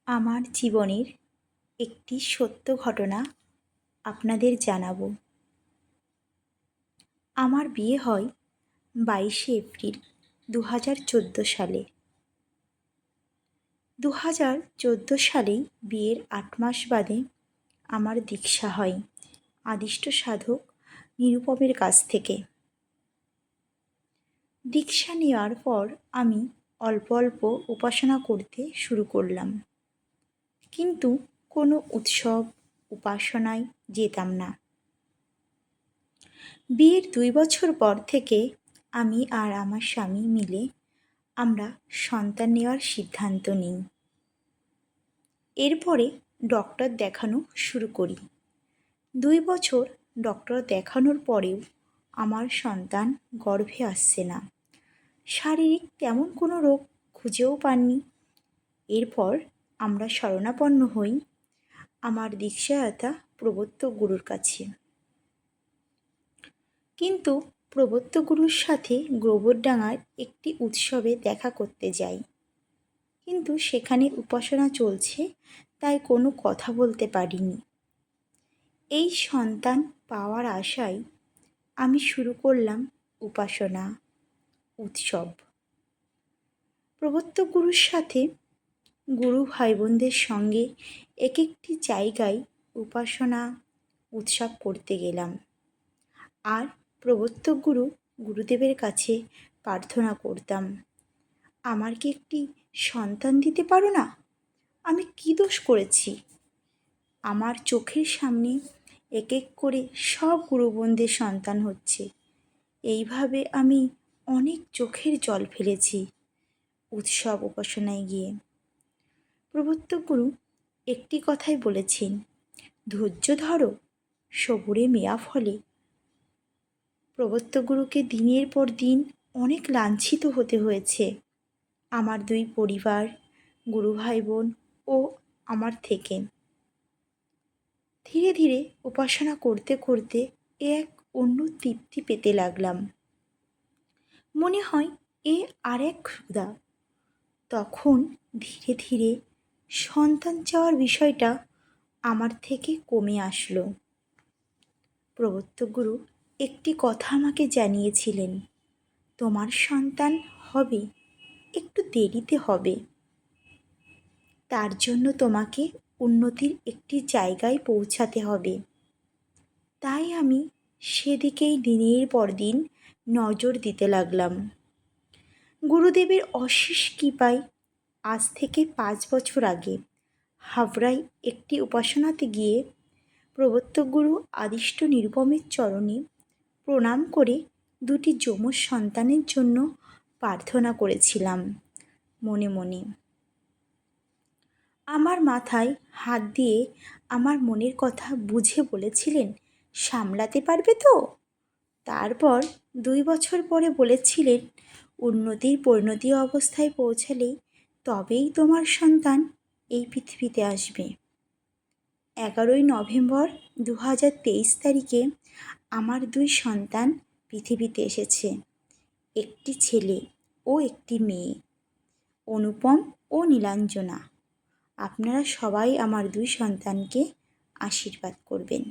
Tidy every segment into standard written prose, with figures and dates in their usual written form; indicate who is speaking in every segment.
Speaker 1: আমার জীবনের একটি সত্য ঘটনা আপনাদের জানাবো। আমার বিয়ে হয় 22শে এপ্রিল 2014 সালে। 2014 সালেই বিয়ের 8 মাস বাদে আমার দীক্ষা হয় আদিষ্ট সাধক নিরুপমের কাছ থেকে। দীক্ষা নেওয়ার পর আমি অল্প অল্প উপাসনা করতে শুরু করলাম, কিন্তু কোনো উৎসব উপাসনায় যেতাম না। বিয়ের 2 বছর পর থেকে আমি আর আমার স্বামী মিলে আমরা সন্তান নেওয়ার সিদ্ধান্ত নিই। এরপরে ডক্টর দেখানো শুরু করি। 2 বছর ডক্টর দেখানোর পরেও আমার সন্তান গর্ভে আসছে না। শারীরিক তেমন কোনো রোগ খুঁজেও পাননি। এরপর আমরা শরণাপন্ন হই আমার দীক্ষাদাতা প্রবর্তক গুরুর কাছে। কিন্তু প্রবর্তক গুরুর সাথে গোবরডাঙ্গার একটি উৎসবে দেখা করতে যাই, কিন্তু সেখানে উপাসনা চলছে, তাই কোনো কথা বলতে পারিনি। এই সন্তান পাওয়ার আশায় আমি শুরু করলাম উপাসনা উৎসব। প্রবর্তক গুরুর সাথে গুরু ভাই বোনদের সঙ্গে এক একটি জায়গায় উপাসনা উৎসব করতে গেলাম, আর প্রবর্তক গুরুদেবের কাছে প্রার্থনা করতাম, আমার কি একটি সন্তান দিতে পারো না? আমি কী দোষ করেছি? আমার চোখের সামনে এক এক করে সব গুরুবোনদের সন্তান হচ্ছে। এইভাবে আমি অনেক চোখের জল ফেলেছি উৎসব উপাসনায় গিয়ে। প্রবর্তক গুরু একটি কথাই বলেছেন, ধৈর্য ধরো, সবুরে মেয়া ফলে। প্রবর্তক গুরুকে দিনের পর দিন অনেক লাঞ্ছিত হতে হয়েছে আমার 2 পরিবার, গুরু ভাই বোন ও আমার থেকে। ধীরে ধীরে উপাসনা করতে করতে এক অন্য তৃপ্তি পেতে লাগলাম। মনে হয় এ আর এক ক্ষুধা। তখন ধীরে ধীরে সন্তান চাওয়ার বিষয়টা আমার থেকে কমে আসলো। প্রবর্তক গুরু একটি কথা আমাকে জানিয়েছিলেন, তোমার সন্তান হবে, একটু দেরিতে হবে। তার জন্য তোমাকে উন্নতির একটি জায়গায় পৌঁছাতে হবে। তাই আমি সেদিকেই দিনের পর দিন নজর দিতে লাগলাম। গুরুদেবের অশেষ কৃপায় আজ থেকে 5 বছর আগে হাবড়ায় একটি উপাসনাতে গিয়ে প্রবর্তক গুরু আদিষ্ট নিরুপমের চরণে প্রণাম করে 2টি যমজ সন্তানের জন্য প্রার্থনা করেছিলাম মনে মনে। আমার মাথায় হাত দিয়ে আমার মনের কথা বুঝে বলেছিলেন, সামলাতে পারবে তো? তারপর 2 বছর পরে বলেছিলেন, উন্নতির পরিণতি অবস্থায় পৌঁছালেই তবেই তোমার সন্তান এই পৃথিবীতে আসবে। 11ই নভেম্বর 2023 তারিখে আমার 2 সন্তান পৃথিবীতে এসেছে, একটি ছেলে ও একটি মেয়ে, অনুপম ও নীলাঞ্জনা। আপনারা সবাই আমার 2 সন্তানকে আশীর্বাদ করবেন।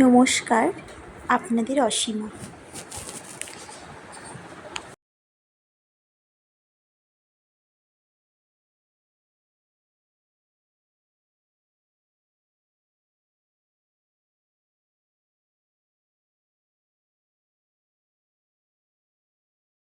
Speaker 1: নমস্কার, আপনাদের অসীমা।